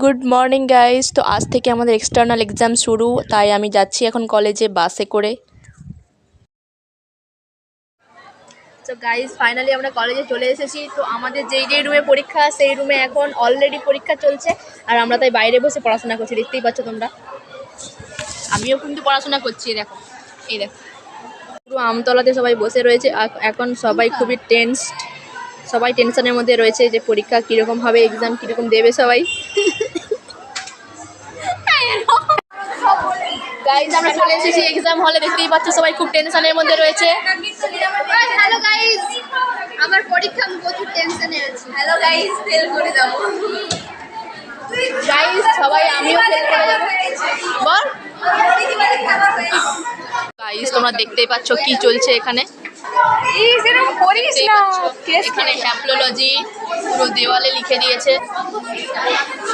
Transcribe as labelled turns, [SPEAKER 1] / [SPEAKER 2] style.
[SPEAKER 1] Good morning guys. তো আজ থেকে আমাদের এক্সটার্নাল এক্সাম শুরু, তাই আমি যাচ্ছি এখন কলেজে বাসে করে। তো গাইস ফাইনালি আমরা কলেজে চলে এসেছি। তো আমাদের যেই রুমে পরীক্ষা সেই রুমে এখন অলরেডি পরীক্ষা চলছে, আর আমরা তাই বাইরে বসে পড়াশোনা করছি। দেখতেই পাচ্ছ তোমরা, আমিও কিন্তু পড়াশোনা করছি। দেখো, এই দেখো, পুরো আমতলাতে সবাই বসে রয়েছে। এখন সবাই খুবই সবাই টেনশনের মধ্যে রয়েছে যে পরীক্ষা কীরকম হবে, এক্সাম কীরকম দেবে সবাই। গাইজ আমরা চলে এসেছি এক্সাম হলে, দেখতেই পাচ্ছ সবাই খুব টেনশনের মধ্যে রয়েছে।
[SPEAKER 2] হ্যালো গাইস, আমার পরীক্ষা, আমি প্রচুর টেনশনে আছি। হ্যালো গাইস, ফেল করে যাব।
[SPEAKER 1] গাইজ সবাই, আমিও ফেল করে যাব। বল গাইজ, তোমরা দেখতেই পাচ্ছ কি চলছে এখানে। এখানে হ্যাপ্লোলজি পুরো দেওয়ালে লিখে দিয়েছে।